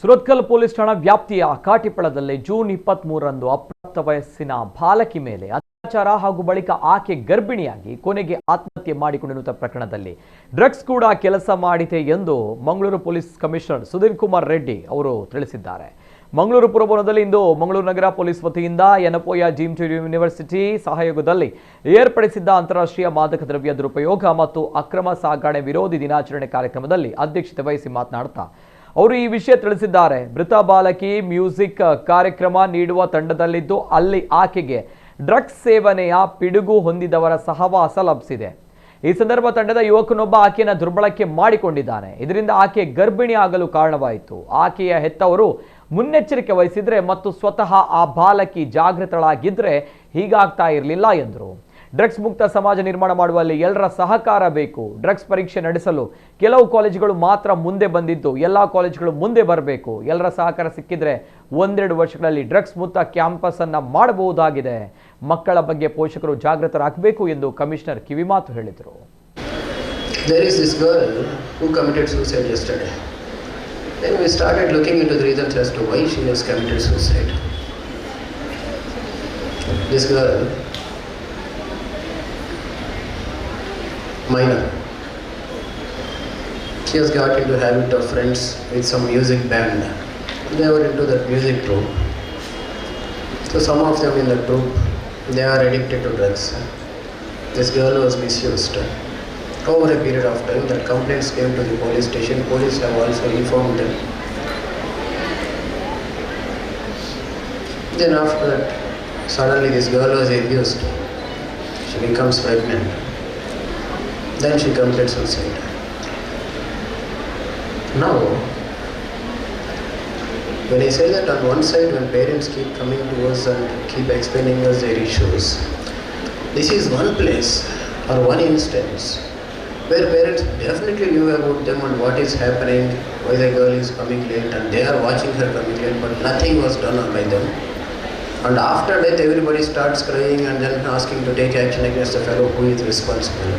Surathkal police ಠಾಣಾ ವ್ಯಾಪ್ತಿಯ ಕಾಟಿಪಳದಲ್ಲಿ June 23ರಂದು ಅಪ್ರಾಪ್ತ ವಯಸ್ಸಿನ ಬಾಲಕಿ ಮೇಲೆ ಅತ್ಯಾಚಾರ ಹಾಗೂ ಬಳಿಕ ಆಕೆ ಗರ್ಭಿಣಿಯಾಗಿ ಕೊನೆಗೆ ಆತ್ಮಹತ್ಯೆ ಮಾಡಿಕೊಂಡಿರುವ ಪ್ರಕರಣದಲ್ಲಿ ಡ್ರಗ್ಸ್ ಕೂಡ ಕೆಲಸ ಮಾಡಿದೆ ಎಂದು ಮಂಗಳೂರು ಪೊಲೀಸ್ ಕಮಿಷನರ್ ಸುಧೀರ್ ಕುಮಾರ್ ರೆಡ್ಡಿ ಅವರು ತಿಳಿಸಿದ್ದಾರೆ. ಮಂಗಳೂರು ಪುರಭವನದಲ್ಲಿ ಇಂದು ಮಂಗಳೂರು ನಗರ ಪೊಲೀಸ್ ವತಿಯಿಂದ ಯನಪೋಯ ಡೀಮ್ಡ್ ಯೂನಿವರ್ಸಿಟಿ ಸಹಯೋಗದಲ್ಲಿ ಏರ್ಪಡಿಸಿದ್ದ ಅಂತಾರಾಷ್ಟ್ರೀಯ ಮಾದಕ ದ್ರವ್ಯ ದುರುಪಯೋಗ ಮತ್ತು ಅಕ್ರಮ ಸಾಗಣೆ ವಿರೋಧಿ ದಿನಾಚರಣೆ ಕಾರ್ಯಕ್ರಮದಲ್ಲಿ ಅಧ್ಯಕ್ಷತೆ ವಹಿಸಿ ಮಾತನಾಡುತ್ತಾ ಅವರು ಈ ವಿಷಯ ತಿಳಿಸಿದ್ದಾರೆ. ಮೃತ ಬಾಲಕಿ ಮ್ಯೂಸಿಕ್ ಕಾರ್ಯಕ್ರಮ ನೀಡುವ ತಂಡದಲ್ಲಿದ್ದು ಅಲ್ಲಿ ಆಕೆಗೆ ಡ್ರಗ್ಸ್ ಸೇವನೆಯ ಪಿಡುಗು ಹೊಂದಿದವರ ಸಹವಾಸ ಲಭಿಸಿದೆ. ಈ ಸಂದರ್ಭ ತಂಡದ ಯುವಕನೊಬ್ಬ ಆಕೆಯನ್ನು ದುರ್ಬಳಕೆ ಮಾಡಿಕೊಂಡಿದ್ದಾನೆ. ಇದರಿಂದ ಆಕೆ ಗರ್ಭಿಣಿ ಆಗಲು ಕಾರಣವಾಯಿತು. ಆಕೆಯ ಹೆತ್ತವರು ಮುನ್ನೆಚ್ಚರಿಕೆ ವಹಿಸಿದ್ರೆ ಮತ್ತು ಸ್ವತಃ ಆ ಬಾಲಕಿ ಜಾಗೃತಳಾಗಿದ್ರೆ ಹೀಗಾಗ್ತಾ ಇರಲಿಲ್ಲ ಎಂದರು. ಡ್ರಗ್ಸ್ ಮುಕ್ತ ಸಮಾಜ ನಿರ್ಮಾಣ ಮಾಡುವಲ್ಲಿ ಎಲ್ಲರ ಸಹಕಾರ ಬೇಕು. ಡ್ರಗ್ಸ್ ಪರೀಕ್ಷೆ ನಡೆಸಲು ಕೆಲವು ಕಾಲೇಜುಗಳು ಮಾತ್ರ ಮುಂದೆ ಬಂದಿದ್ದು ಎಲ್ಲ ಕಾಲೇಜುಗಳು ಮುಂದೆ ಬರಬೇಕು. ಎಲ್ಲರ ಸಹಕಾರ ಸಿಕ್ಕಿದ್ರೆ 1-2 ವರ್ಷಗಳಲ್ಲಿ ಡ್ರಗ್ಸ್ ಮುಕ್ತ ಕ್ಯಾಂಪಸ್ ಅನ್ನ ಮಾಡಬಹುದಾಗಿದೆ. ಮಕ್ಕಳ ಬಗ್ಗೆ ಪೋಷಕರು ಜಾಗೃತರಾಗಬೇಕು ಎಂದು ಕಮಿಷನರ್ ಕಿವಿಮಾತು ಹೇಳಿದರು. There is this girl who committed suicide yesterday. Then we started looking into the reasons as to why she has committed suicide. This girl, minor, she has got into a habit of friends with some music band. They were into that music troupe. So some of them in the troupe, they are addicted to drugs. This girl was misused. Over a period of time, that complaints came to the police station. Police have also informed them. Then after that, suddenly this girl was abused. She becomes pregnant. Then she committed suicide. Now, when I say that on one side, when parents keep coming to us and keep explaining us their issues, this is one place or one instance where parents definitely knew about them and what is happening, why the girl is coming late, and they are watching her coming late, but nothing was done by them. And after that, everybody starts crying and then asking to take action against the fellow who is responsible.